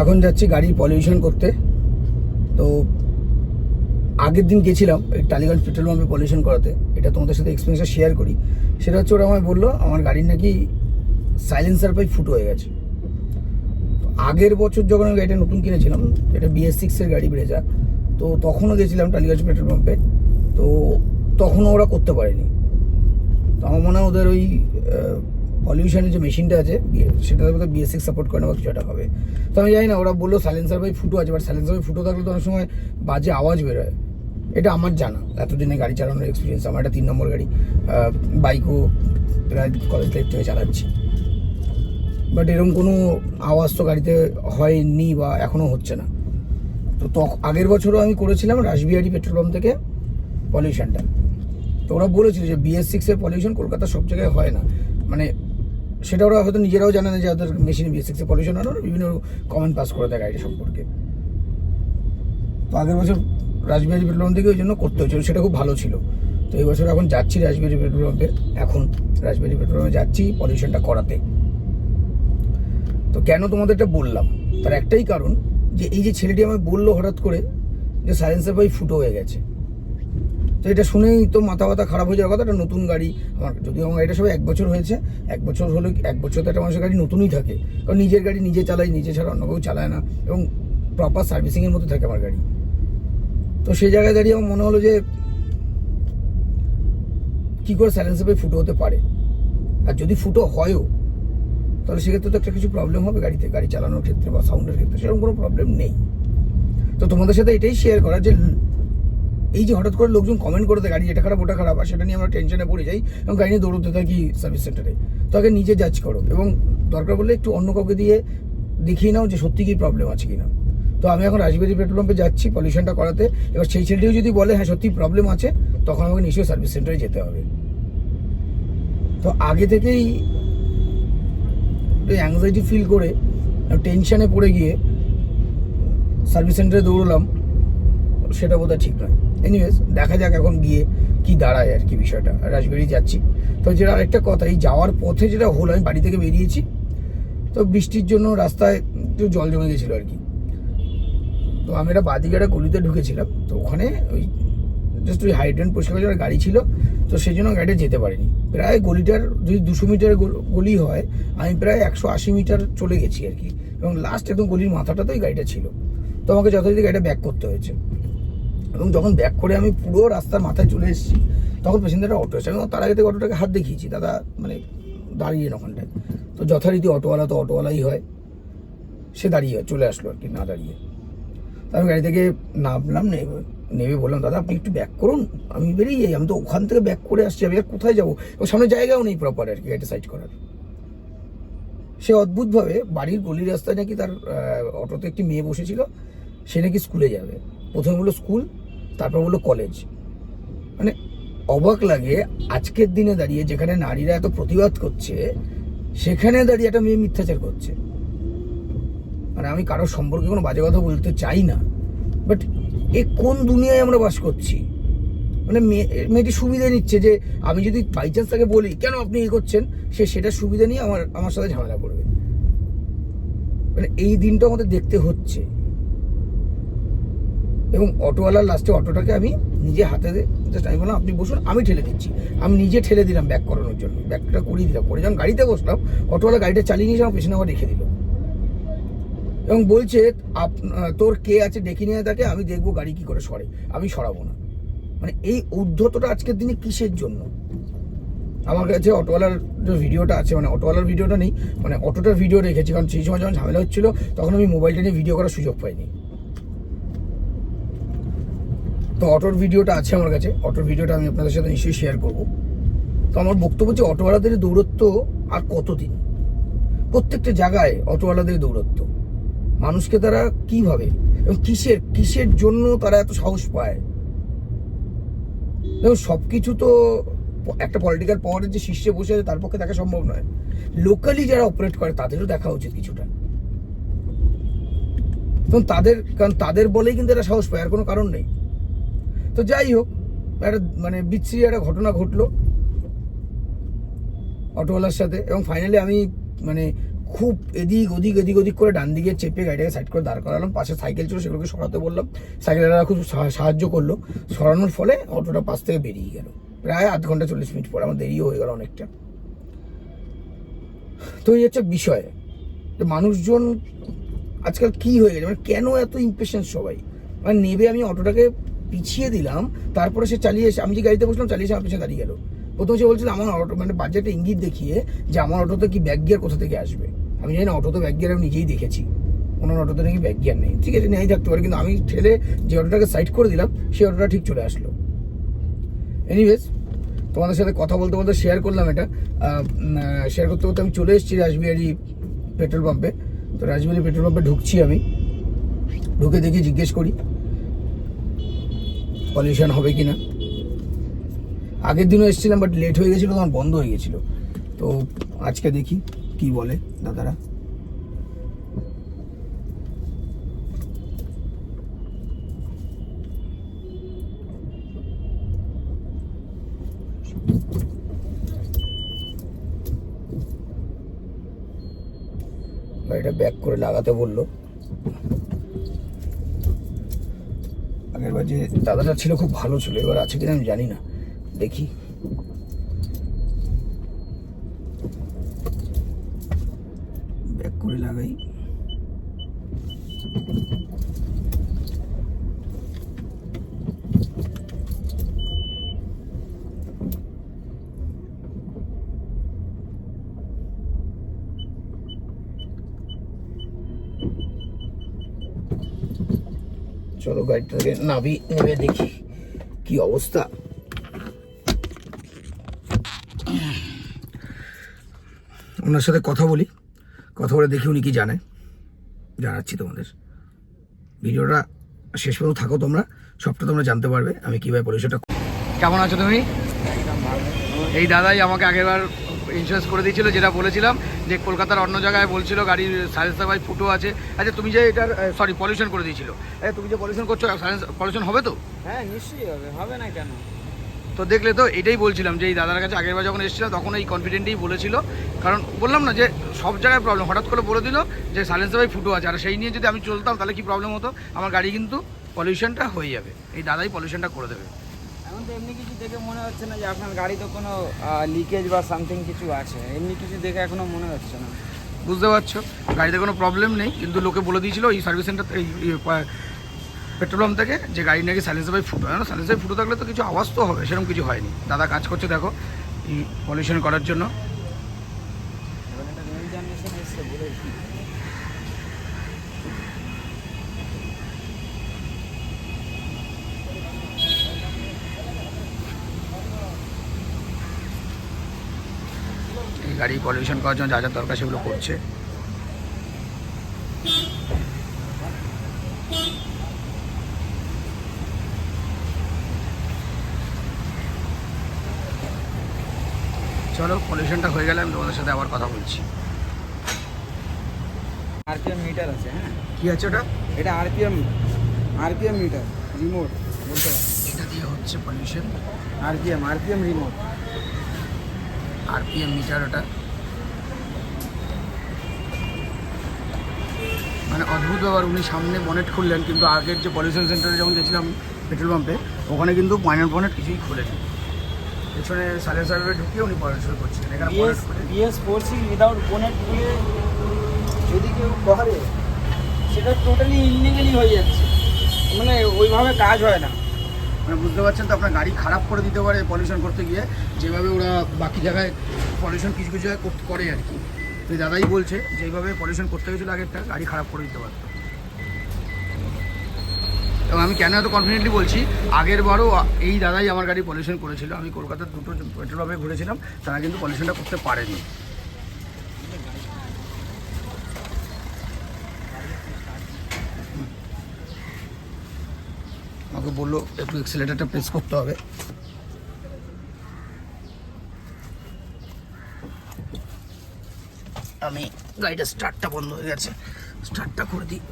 এখন যাচ্ছি গাড়ি পলিউশন করতে। তো আগের দিন গেছিলাম এই টালিগঞ্জ পেট্রোল পাম্পে পলিউশন করাতে। এটা তোমাদের সাথে এক্সপিরিয়েন্সটা শেয়ার করি। সেটা হচ্ছে ওরা আমায় বললো আমার গাড়ির নাকি সাইলেন্সার পাইপ ফুটো হয়ে গেছে। তো আগের বছর যখন আমি গাড়িটা নতুন কিনেছিলাম, এটা BS6-এর গাড়ি ব্রেজা, তো তখনও গেছিলাম টালিগঞ্জ পেট্রোল পাম্পে। তো তখনও ওরা করতে পারেনি। তো আমার মনে হয় ওদের ওই পলিউশনের যে মেশিনটা আছে সেটা বোধহয় BS6 সাপোর্ট করে না বা কিছু একটা হবে। তো আমি জানি না, ওরা বললো সাইলেন্সার পাইপ ফুটো আছে, বাট সাইলেন্সার পাইপ ফুটো থাকলে তো অনেক সময় বাজে আওয়াজ বেরোয়। এটা আমার জানা, এতদিনে গাড়ি চালানোর এক্সপিরিয়েন্স। আমার একটা 3 নম্বর গাড়ি, বাইকও প্রায় কলেজ লাইফ থেকে চালাচ্ছি, বাট এরকম কোনো আওয়াজ তো গাড়িতে হয়নি বা এখনও হচ্ছে না। তো আগের বছরও আমি করেছিলাম রাসবিহারী পেট্রোল পাম্প থেকে পলিউশনটা। তো ওরা বলেছিল যে BS6-এর পলিউশন কলকাতার সব জায়গায় হয় না, মানে সেটা ওরা হয়তো নিজেরাও জানে না যে ওদের মেশিনে BS6-এর পলিউশন হয় না। বিভিন্ন কমেন্ট পাস করে দেয় গাড়িটা সম্পর্কে। তো আগের বছর রাসবিহারী পেট্রোল পাম্প থেকে ওই জন্য করতে হয়েছিল, সেটা খুব ভালো ছিল। তো এই বছর এখন যাচ্ছি রাসবিহারী পেট্রোল পাম্পে, রাসবিহারী পেট্রোল পাম্পে যাচ্ছি পলিউশনটা করাতে। তো কেন তোমাদের এটা বললাম, তার একটাই কারণ যে এই যে ছেলেটি আমায় বললো হঠাৎ করে যে সাইলেন্সার পাইপ ফুটো হয়ে গেছে। তো এটা শুনেই তো মাথা খারাপ হয়ে যাওয়ার কথা। একটা নতুন গাড়ি আমার, যদিও আমার গাড়িটা সবাই 1 বছর হয়েছে। 1 বছর হলে 1 বছর তো একটা মানুষের গাড়ি নতুনই থাকে, কারণ নিজের গাড়ি নিজে চালাই, নিজে ছাড়া অন্য কেউ চালায় না, এবং প্রপার সার্ভিসিংয়ের মধ্যে থাকে আমার গাড়ি। তো সেই জায়গায় দাঁড়িয়ে আমার মনে হলো যে কী করে সাইলেন্সার পাইপ ফুটো হতে পারে, আর যদি ফুটো হয়ও তাহলে সেক্ষেত্রে তো একটা কিছু প্রবলেম হবে গাড়িতে, গাড়ি চালানোর ক্ষেত্রে বা সাউন্ডের ক্ষেত্রে। সেরকম কোনো প্রবলেম নেই। তো তোমাদের সাথে এটাই শেয়ার করা যে এই যে হঠাৎ করে লোকজন কমেন্ট করে দেয় গাড়ি এটা খারাপ ওটা খারাপ, আর সেটা নিয়ে আমরা টেনশনে পড়ে যাই এবং গাড়ি নিয়ে দৌড়তে থাকি সার্ভিস সেন্টারে। তো আগে নিজে জাজ করো, এবং দরকার পড়লে একটু অন্য কাউকে দিয়ে দেখিয়ে নাও যে সত্যি কি প্রবলেম আছে কিনা। তো আমি এখন রাসবিহারী পেট্রোল পাম্পে যাচ্ছি পলিউশনটা করাতে। এবার সেই ছেলেটিও যদি বলে হ্যাঁ সত্যি প্রবলেম আছে, তখন আমাকে নিশ্চয়ই সার্ভিস সেন্টারে যেতে হবে। তো আগে থেকেই অ্যাংজাইটি ফিল করে টেনশনে পড়ে গিয়ে সার্ভিস সেন্টারে দৌড়লাম, সেটা বোধহয় ঠিক নয়। এনিওয়েজ, দেখা যাক এখন গিয়ে কি দাঁড়ায় আর কি বিষয়টা। রাসবিহারী যাচ্ছি। তো যেটা আরেকটা কথা, এই যাওয়ার পথে যেটা হলো, আমি বাড়ি থেকে বেরিয়েছি, তো বৃষ্টির জন্য রাস্তায় একটু জল জমে গেছিলো আর কি। তো আমি একটা বাদিকে একটা গলিতে ঢুকেছিলাম, তো ওখানে ওই জাস্ট ওই হাইড্রেন্ট পরিষ্কার করার গাড়ি ছিল, তো সেই জন্য গাড়িটা যেতে পারিনি। প্রায় গলিটার যদি 200 মিটারের গলি হয়, আমি প্রায় 180 মিটার চলে গেছি আর কি, এবং লাস্ট একদম গলির মাথাটাতেই গাড়িটা ছিল। তো আমাকে যথারীতি গাড়িটা ব্যাক করতে হয়েছে, এবং যখন ব্যাক করে আমি পুরো রাস্তার মাথায় চলে এসেছি, তখন পেছনে একটা অটো এসেছে। আমি তার আগে থেকে অটোটাকে হাত দেখিয়েছি, দাদা মানে দাঁড়িয়ে ওখানটায়। তো যথারীতি অটোওয়ালা তো অটোওয়ালাই হয়, সে দাঁড়িয়ে চলে আসলো আর কি, না দাঁড়িয়ে। তো আমি গাড়ি থেকে নামলাম, নেমে বললাম দাদা আপনি একটু ব্যাক করুন, আমি বেরিয়ে যাই, আমি তো ওখান থেকে ব্যাক করে আসছি, আমি আর কোথায় যাবো, এবং সামনে জায়গাও নেই প্রপার আর কি গাড়িটা সাইড করার। সে অদ্ভুতভাবে বাড়ির গলির রাস্তায় নাকি তার অটোতে একটি মেয়ে বসেছিল, সে নাকি স্কুলে যাবে। প্রথমে বললো স্কুল, তারপর বললো কলেজ। মানে অবাক লাগে, আজকের দিনে দাঁড়িয়ে যেখানে নারীরা এত প্রতিবাদ করছে, সেখানে দাঁড়িয়ে একটা মেয়ে মিথ্যাচার করছে। মানে আমি কারোর সম্পর্কে কোনো বাজে কথা বলতে চাই না, বাট এ কোন দুনিয়ায় আমরা বাস করছি। মানে মেয়েটি সুবিধা নিচ্ছে যে আমি যদি বাই চান্স তাকে বলি কেন আপনি এ করছেন, সে সেটা সুবিধা নিয়ে আমার সাথে ঝামেলা করবে। মানে এই দিনটা আমাদের দেখতে হচ্ছে। এবং অটোওয়ালার লাস্টে অটোটাকে আমি নিজে হাতে জাস্ট আমি বললাম আপনি বসুন, আমি ঠেলে দিচ্ছি। আমি নিজে ঠেলে দিলাম ব্যাক করানোর জন্য, ব্যাকটা করিয়ে দিলাম। করে যখন গাড়িতে বসলাম, অটোওয়ালা গাড়িটা চালিয়ে নিয়েছে, আমার পেছনে আবার রেখে দিল, এবং বলছে তোর কে আছে ডেকে নিয়ে তাকে, আমি দেখবো গাড়ি কি করে সরে, আমি সরাবো না। মানে এই উদ্ধতটা আজকের দিনে কিসের জন্য? আমার কাছে অটোওয়ালার যে ভিডিওটা আছে, মানে অটোওয়ালার ভিডিওটা নেই, মানে অটোটার ভিডিও রেখেছি, কারণ সেই সময় যখন ঝামেলা হচ্ছিল তখন আমি মোবাইলটা নিয়ে ভিডিও করার সুযোগ পাইনি। তো অটোর ভিডিওটা আছে আমার কাছে, অটোর ভিডিওটা আমি আপনাদের সাথে নিশ্চয়ই শেয়ার করবো। তো আমার বক্তব্য হচ্ছে অটোওয়ালাদের দৌরত্ব আর কতদিন? প্রত্যেকটা জায়গায় অটোওয়ালাদের দৌরত্ব। মানুষকে তারা কিভাবে এবং কিসের জন্য তারা এত সাহস পায়? দেখুন, সবকিছু তো একটা পলিটিক্যাল পাওয়ারের যে শীর্ষে বসে আছে তার পক্ষে দেখা সম্ভব নয়। লোকালি যারা অপারেট করে তাদেরও দেখা উচিত কিছুটা। কারণ তাদের বলেই কিন্তু একটা সাহস পায়, আর কোনো কারণ নেই। তো যাই হোক, একটা মানে বিচ্ছিরি একটা ঘটনা ঘটলো অটোওয়ালার সাথে, এবং ফাইনালি আমি মানে খুব এদিক ওদিক করে ডান দিকে চেপে গাড়িটাকে সাইড করে দাঁড় করালাম। পাশে সাইকেল ছিল, সেগুলোকে সরাতে বললাম, সাইকেলটা খুব সাহায্য করলো। সরানোর ফলে অটোটা পাশ থেকে বেরিয়ে গেল। প্রায় আধ ঘন্টা 40 মিনিট পরে, আমার দেরিও হয়ে গেল অনেকটা। তো এই হচ্ছে বিষয়, মানুষজন আজকাল কি হয়ে গেছে, মানে কেন এত ইম্পেশেন্স সবাই। মানে নেবে আমি অটোটাকে পিছিয়ে দিলাম, তারপরে সে চালিয়ে এসে, আমি যে গাড়িতে বসলাম চালিয়ে এসে আমার পিছনে দাঁড়িয়ে গেল। প্রথমে সে বলছিল আমার অটো, মানে বাজেটে ইঙ্গিত দেখিয়ে যে আমার অটোতে কি ব্যাক গিয়ার কোথা থেকে আসবে। আমি জানি না, অটোতে ব্যাক গিয়ার আমি নিজেই দেখেছি, ওনার অটোতে নাকি ব্যাক গিয়ার নেই। ঠিক আছে, নেই থাকতে পারে, কিন্তু আমি ঠেলে যে অটোটাকে সাইড করে দিলাম সেই অটোটা ঠিক চলে আসলো। এনিওয়েজ, তোমাদের সাথে কথা বলতে বলতে শেয়ার করলাম এটা। শেয়ার করতে করতে আমি চলে এসেছি রাসবিহারী পেট্রোল পাম্পে। তো রাসবিহারী পেট্রোল পাম্পে ঢুকছি, আমি ঢুকে দেখি, জিজ্ঞেস করি পলিউশন হবে কিনা। আগের দিনও এসেছিলাম, বাট লেট হয়ে গেছিলো, তখন বন্ধ হয়ে গেছিলো। তো আজকে দেখি কি বলে দাদারা। গাড়িটা ব্যাক করে লাগাতে বললো। আগের বার যে দাদাটা ছিল খুব ভালো ছিল, এবার আছে কিনা আমি জানি না, দেখি। ব্যাক করে লাগাই। চলো গাড়িটাকে নাবি, নেমে দেখি কি অবস্থা। ওনার সাথে কথা বলি, কথা বলে দেখি উনি কি জানে, জানাচ্ছি তোমাদের। ভিডিওটা শেষ পর্যন্ত থাকো তোমরা, সবটা তোমরা জানতে পারবে আমি কীভাবে পলিউশনটা। কেমন আছো তুমি? এই দাদাই আমাকে আগেরবার ইন্স্যুরেন্স করে দিয়েছিল, যেটা বলেছিলাম যে কলকাতার অন্য জায়গায় বলছিল গাড়ির সাইলেন্সার ভাই ফুটো আছে। আচ্ছা তুমি যে এটার সরি পলিউশন করে দিয়েছিল, আচ্ছা তুমি যে পলিউশন করছো, পলিউশন হবে তো? হ্যাঁ নিশ্চয়ই হবে, হবে না কেন? তো দেখলে তো, এটাই বলছিলাম যে এই দাদার কাছে আগেরবার যখন এসেছিল তখন এই কনফিডেন্টই বলেছিল। কারণ বললাম না যে সব জায়গায় প্রবলেম, হঠাৎ করে বলে দিল যে সাইলেন্সার ভাই ফুটো আছে, আর সেই নিয়ে যদি আমি চলতাম তাহলে কি প্রবলেম হতো, আমার গাড়ি কিন্তু পলিউশনটা হয়ে যাবে। এই দাদাই পলিউশনটা করে দেবে। এখন তো এমনি কিছু দেখে মনে হচ্ছে না যে আপনার গাড়ি তো কোনো লিকেজ বা সামথিং কিছু আছে, এমনি কিছু দেখে এখনো মনে হচ্ছে না। বুঝতে পারছো, গাড়িতে কোনো প্রবলেম নেই, কিন্তু লোকে বলে দিয়েছিল এই সার্ভিস সেন্টার, এই পেট্রোল পাম্প থেকে, যে গাড়ি নাকি সাইলেন্সার ভাই ফুটো। সাইলেন্সার ফুটো থাকলে তো কিছু আওয়াজ তো হবে, সেরকম কিছু হয়নি। দাদা কাজ করছে দেখো এই পলিউশন করার জন্য। এবার একটা নিউ জেনারেশন এসছে বলে কি, এই গাড়ি পলিউশন করার জন্য যা যা দরকার সেগুলো করছে। চলো পলিউশনটা হয়ে গেলে আমি তোমাদের সাথে আবার কথা বলছি। আরপিএম মিটার আছে। হ্যাঁ কি আছে ওটা? এটা আরপিএম মিটার রিমোট বলতে পারেন। এটা দিয়ে হচ্ছে pollution. RPM remote, RPM meter ওটা। মানে অদ্ভুত ব্যাপার, উনি সামনে বনেট খুললেন, কিন্তু আগের যে পলিউশন সেন্টারে যখন গেছিলাম পেট্রোল পাম্পে, ওখানে কিন্তু বনেট কিছুই খুলেনি। পেছনে সাইলেন্সারে ঢুকিয়ে উনি পলিউশন করছিলেন। এখানে বিএস 4C উইদাউট বোনেট খুলে যদি কেউ করে, সেটা টোটালি ইনলিগালি হয়ে যাচ্ছে, মানে ওইভাবে কাজ হয় না। মানে বুঝতে পারছেন তো, আপনার গাড়ি খারাপ করে দিতে পারে পলিউশন করতে গিয়ে, যেভাবে ওরা বাকি জায়গায় পলিউশন কিছু কিছু জায়গায় করে আর কি। তো দাদাই বলছে যে এইভাবে পলিউশন করতে গেছিলো আগেরটা, গাড়ি খারাপ করে দিতে পারতো। এবং আমি কেন এত কনফিডেন্টলি বলছি, আগের বারও এই দাদাই আমার গাড়ি পলিউশন করেছিল। আমি কলকাতার দুটো পেট্রোল পাম্পে ঘুরেছিলাম, তারা কিন্তু পলিউশনটা করতে পারেনি। আমাকে বললো একটু এক্সেলেটারটা প্রেস করতে হবে। আমি গাড়িটা স্টার্টটা বন্ধ হয়ে গেছে, স্টার্টটা করে দিই।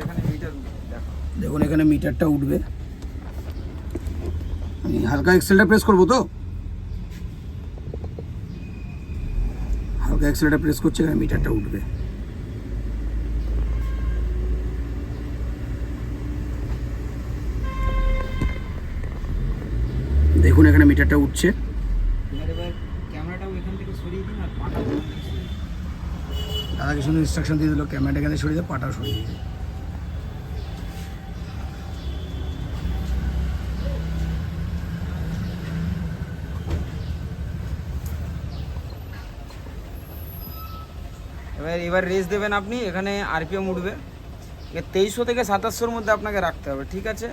এখানে মিটার দেখো, দেখুন এখানে মিটারটা উঠবে, আমি হালকা এক্সেলটা প্রেস করবো তো, হালকা এক্সেলটা প্রেস করছে, এখানে মিটারটা উঠবে। দেখুন এখানে মিটারটা উঠছে। এবার ক্যামেরাটাও এখান থেকে সরিয়ে দিন আর পাটা দাদা কিছু ইনস্ট্রাকশন দিয়ে দিল, ক্যামেরাটা এখানে সরিয়ে দেয়, পাটাও সরিয়ে দিয়ে। এবার রেস দেবেন আপনি, এখানে আরপিএম উঠবে 2300 থেকে 2700-র মধ্যে আপনাকে রাখতে হবে, ঠিক আছে?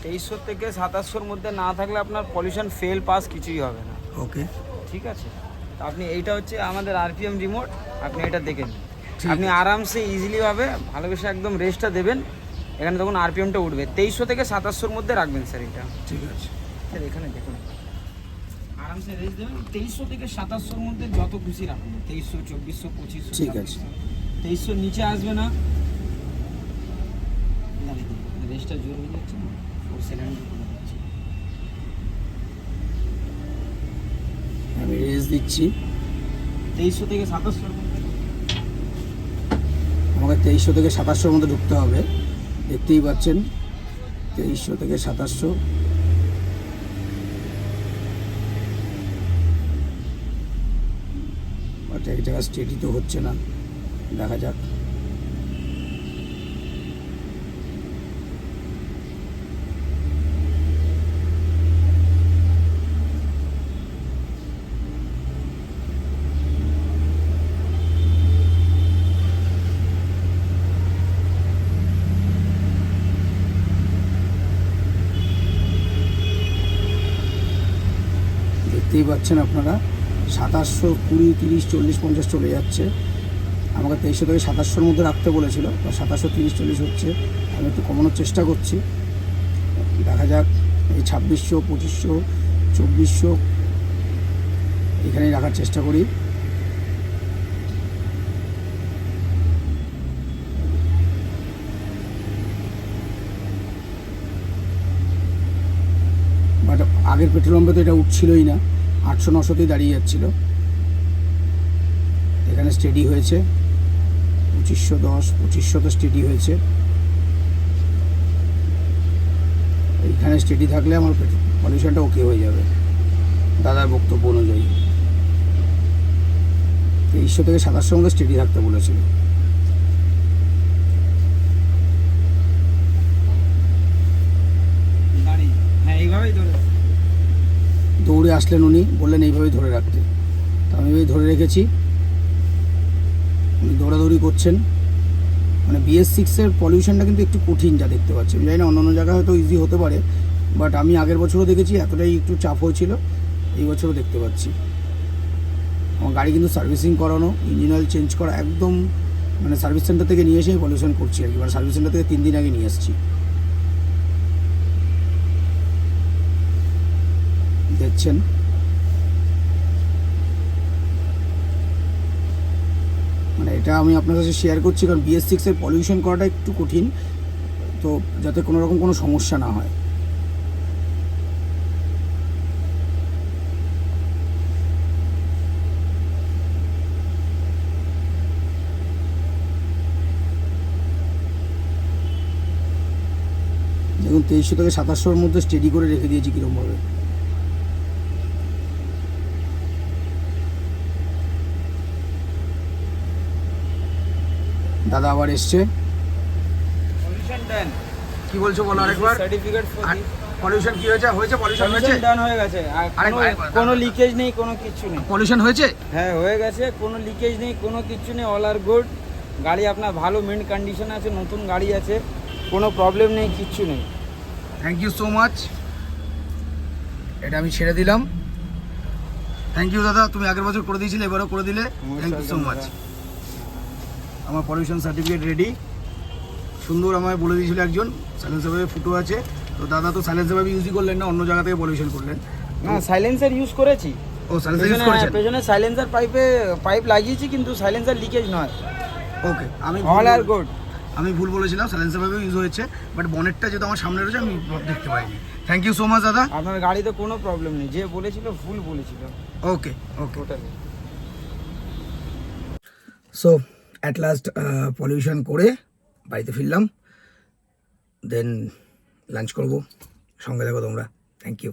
2300 থেকে 2700-র মধ্যে না থাকলে আপনার পলিউশন ফেল পাস কিছুই হবে না, ওকে, ঠিক আছে? তো আপনি এইটা হচ্ছে আমাদের আরপিএম রিমোট, আপনি এটা দেখে নিন। ঠিক আপনি আরামসে ইজিলিভাবে ভালোবেসে একদম রেসটা দেবেন, এখানে তখন আরপিএমটা উঠবে 2300 থেকে 2700-র মধ্যে রাখবেন স্যার এটা। ঠিক আছে স্যার এখানে দেখুন আরামসে রেস দেবেন 2300 থেকে 2700-র মধ্যে যত খুশি রাখুন, 2300, 2400, 2500। ঠিক আছে। 2300-র নিচে আসবে না। রেসটা জোর হয়ে যাচ্ছে না, 4 সেকেন্ড আমি রেস দিচ্ছি। 2300 থেকে 2700-র মধ্যে। আমাকে 2300 থেকে 2700-র মধ্যে ঢুকতে হবে, দেখতেই পাচ্ছেন 2300 থেকে 2700। এক জায়গায় স্টেডি তো হচ্ছে না, দেখা যাক। দেখতেই পাচ্ছেন আপনারা 2700, 20, 30, 40, 50 চলে যাচ্ছে। আমাকে 2300 থেকে 2700-র মধ্যে রাখতে বলেছিল, 2700, 30, 40 হচ্ছে। আমি একটু কমানোর চেষ্টা করছি, দেখা যাক। এই 2600, 2500, 2400 এখানেই রাখার চেষ্টা করি। বাট আগের পেট্রোল পাম্পে তো এটা উঠছিলই না, 800, 900তেই দাঁড়িয়ে যাচ্ছিল। এখানে স্টেডি হয়েছে 2510, 2500 তো স্টেডি হয়েছে। এইখানে স্টেডি থাকলে আমার পলিউশনটা ওকে হয়ে যাবে দাদার বক্তব্য অনুযায়ী। 2300 থেকে 2700-র মধ্যে স্টেডি থাকতে বলেছিল। হ্যাঁ এইভাবেই ধরে দৌড়ে আসলেন উনি, বললেন এইভাবেই ধরে রাখতে, তো আমি এইভাবেই ধরে রেখেছি। উনি দৌড়াদৌড়ি করছেন। মানে BS6-এর পলিউশনটা কিন্তু একটু কঠিন, যা দেখতে পাচ্ছি। আমি জানি না অন্য জায়গায় হয়তো ইজি হতে পারে, বাট আমি আগের বছরও দেখেছি এতটাই একটু চাপ হয়েছিল, এই বছরও দেখতে পাচ্ছি। আমার গাড়ি কিন্তু সার্ভিসিং করানো, ইঞ্জিন অয়েল চেঞ্জ করা, একদম মানে সার্ভিস সেন্টার থেকে নিয়ে এসে পলিউশন করছি আর কি। মানে সার্ভিস সেন্টার থেকে 3 দিন আগে নিয়ে এসেছি। দেখছেন মানে এটা আমি আপনার কাছে শেয়ার করছি, কারণ BS6-এর পলিউশন করাটা একটু কঠিন, তো যাতে কোনো রকম কোনো সমস্যা না হয়। দেখুন 2300 থেকে 2700-র মধ্যে স্টেডি করে রেখে দিয়েছি কীরকমভাবে। দাদা আবার এসছে। পলিউশন ডান। কি বলছো বলো আরেকবার। সার্টিফিকেট ফর দি পলিউশন কি হয়েছে? হয়েছে পলিউশন হয়েছে, ডান হয়ে গেছে। আর কোনো লিকেজ নেই, কোনো কিছু নেই। পলিউশন হয়েছে, হ্যাঁ হয়ে গেছে, কোনো লিকেজ নেই, কোনো কিছু নেই, অল আর গুড। গাড়ি আপনার ভালো মেন্ট কন্ডিশন আছে, নতুন গাড়ি আছে, কোনো প্রবলেম নেই, কিচ্ছু নেই। Thank you so much. এটা আমি ছেড়ে দিলাম। থ্যাংক ইউ দাদা, তুমি আগের বছর করে দিয়েছিলে, এবারও করে দিলে, থ্যাংক ইউ সো মাচ। আমার পলিউশন সার্টিফিকেট রেডি। সুন্দর আমায় বলে দিয়েছিল একজন, সাইলেন্সার ভাবে ফুটো আছে। তো দাদা তো সাইলেন্সার ভাবে ইউজই করলেন না, অন্য জায়গা থেকে পলিউশন করলেন। না সাইলেন্সার ইউজ করেছি, ও সাইলেন্সার ইউজ করেছেন। পেছনে সাইলেন্সার পাইপ লাগিয়েছি, কিন্তু সাইলেন্সার লিকেজ নয়। ওকে, আমি অল আর গুড। আমি ভুল বলেছিলাম, সাইলেন্সার ভাবে ইউজ হয়েছে, বাট বনেটটা যেহেতু আমার সামনে রয়েছে আমি দেখতে পাইনি। থ্যাংক ইউ সো মাচ দাদা। আপনার গাড়িতে কোনো প্রবলেম নেই, যে বলেছিল ভুল বলেছিল okay okay. Totally. So at last pollution করে বাড়িতে ফিরলাম, দেন লাঞ্চ করবো, সঙ্গে থাকো তোমরা। Thank you.